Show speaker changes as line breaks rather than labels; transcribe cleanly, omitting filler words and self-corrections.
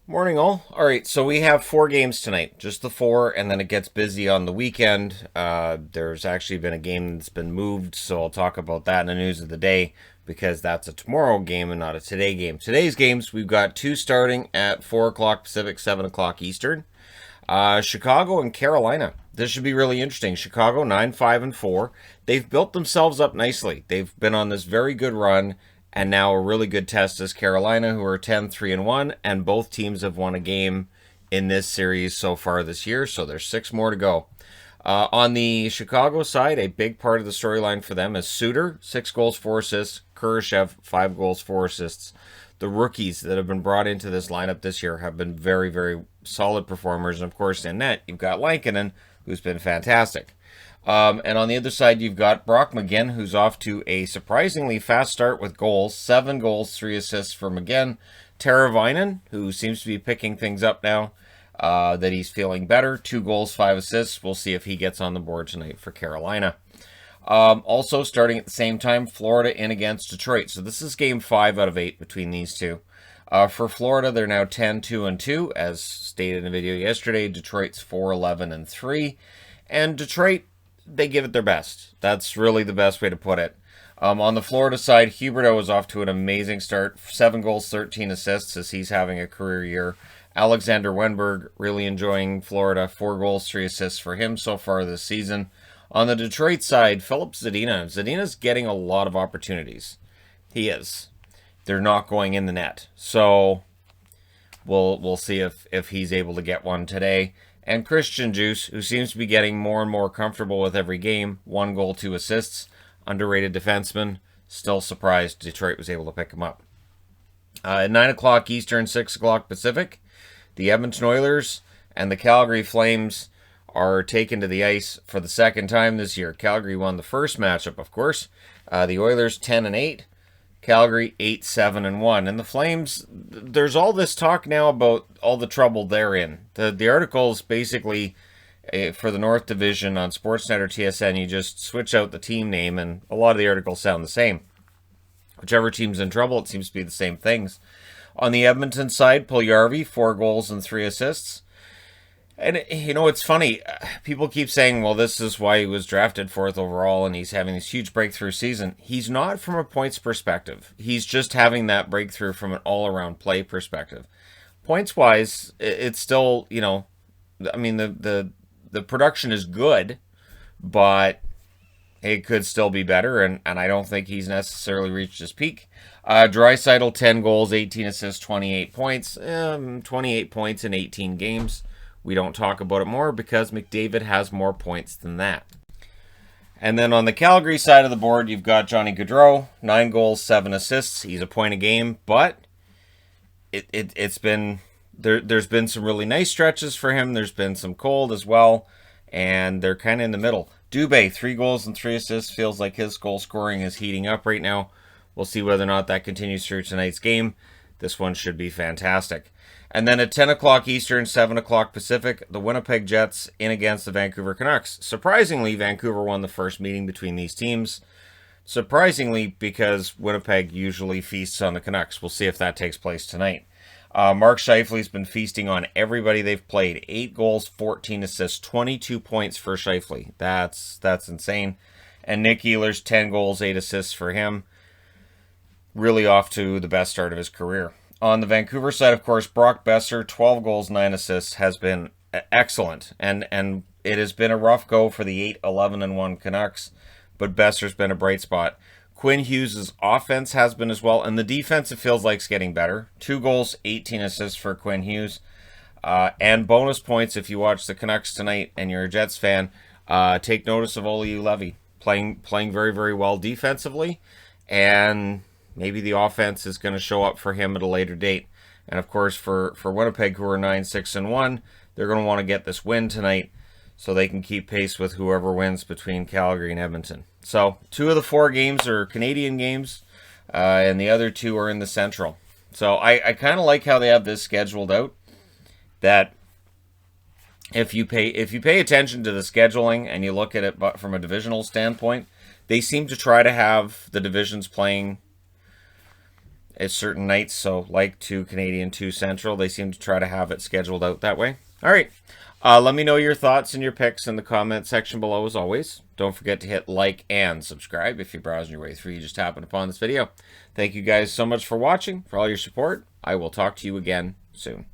Morning, all. All right, so we have four games tonight, just the four, and then it gets busy on the weekend. There's actually been a game that's been moved, so I'll talk about that in the news of the day because that's a tomorrow game and not a today game. Today's games, we've got two starting at 4 o'clock Pacific, 7 o'clock Eastern. Chicago and Carolina. This should be really interesting. Chicago 9-5-4. They've built themselves up nicely. They've been on this very good run, and now a really good test is Carolina, who are 10-3-1, and both teams have won a game in this series so far this year. So there's six more to go. On the Chicago side, a big part of the storyline for them is Suter, 6 goals, 4 assists. Kurashev, 5 goals, 4 assists. The rookies that have been brought into this lineup this year have been very, very solid performers. And of course, in net, you've got Lankinen, who's been fantastic. And on the other side, you've got Brock McGinn, who's off to a surprisingly fast start with goals. 7 goals, 3 assists for McGinn. Teravainen, who seems to be picking things up now, that he's feeling better. 2 goals, 5 assists. We'll see if he gets on the board tonight for Carolina. Also, starting at the same time, Florida in against Detroit. So this is game 5 out of 8 between these two. For Florida, they're now 10-2-2, as stated in a video yesterday. Detroit's 4-11-3. And Detroit, they give it their best. That's really the best way to put it. On the Florida side, Huberdeau is off to an amazing start. 7 goals, 13 assists as he's having a career year. Alexander Wenberg really enjoying Florida. 4 goals, 3 assists for him so far this season. On the Detroit side, Philip Zadina. Zadina's getting a lot of opportunities. He is. They're not going in the net. So we'll see if he's able to get one today. And Christian Juice, who seems to be getting more and more comfortable with every game. 1 goal, 2 assists. Underrated defenseman. Still surprised Detroit was able to pick him up. At 9 o'clock Eastern, 6 o'clock Pacific, the Edmonton Oilers and the Calgary Flames are taken to the ice for the second time this year. Calgary won the first matchup, of course. The Oilers 10-8. Calgary 8-7-1. And the Flames, there's all this talk now about all the trouble they're in. The articles basically for the North Division on Sportsnet or TSN, you just switch out the team name and a lot of the articles sound the same. Whichever team's in trouble, it seems to be the same things. On the Edmonton side, Puljujarvi, 4 goals and 3 assists. And, it's funny. People keep saying, well, this is why he was drafted 4th overall and he's having this huge breakthrough season. He's not from a points perspective. He's just having that breakthrough from an all-around play perspective. Points-wise, it's still, I mean, the production is good, but it could still be better, and I don't think he's necessarily reached his peak. Draisaitl, 10 goals, 18 assists, 28 points. 28 points in 18 games. We don't talk about it more because McDavid has more points than that. And then on the Calgary side of the board, you've got Johnny Gaudreau, 9 goals, 7 assists. He's a point a game, but it's been there's been some really nice stretches for him. There's been some cold as well, and they're kind of in the middle. Dubé, 3 goals and 3 assists. Feels like his goal scoring is heating up right now. We'll see whether or not that continues through tonight's game. This one should be fantastic. And then at 10 o'clock Eastern, 7 o'clock Pacific, the Winnipeg Jets in against the Vancouver Canucks. Surprisingly, Vancouver won the first meeting between these teams. Surprisingly, because Winnipeg usually feasts on the Canucks. We'll see if that takes place tonight. Mark Scheifele's been feasting on everybody they've played. 8 goals, 14 assists, 22 points for Scheifele. That's insane. And Nick Ehlers, 10 goals, 8 assists for him. Really off to the best start of his career. On the Vancouver side, of course, Brock Besser, 12 goals, 9 assists, has been excellent. And it has been a rough go for the 8-11-1 Canucks, but Besser's been a bright spot. Quinn Hughes' offense has been as well, and the defense, it feels like, is getting better. 2 goals, 18 assists for Quinn Hughes. And bonus points if you watch the Canucks tonight and you're a Jets fan. Take notice of Oliu-Levy playing very, very well defensively, and maybe the offense is going to show up for him at a later date. And of course, for Winnipeg, who are 9-6-1, they're going to want to get this win tonight so they can keep pace with whoever wins between Calgary and Edmonton. So 2 of the 4 games are Canadian games, and the other 2 are in the Central. So I kind of like how they have this scheduled out. That if you pay attention to the scheduling and you look at it but from a divisional standpoint, they seem to try to have the divisions playing at certain nights. So like 2 Canadian, 2 Central, they seem to try to have it scheduled out that way. All right. Let me know your thoughts and your picks in the comment section below as always. Don't forget to hit like and subscribe if you're browsing your way through. You just happened upon this video. Thank you guys so much for watching, for all your support. I will talk to you again soon.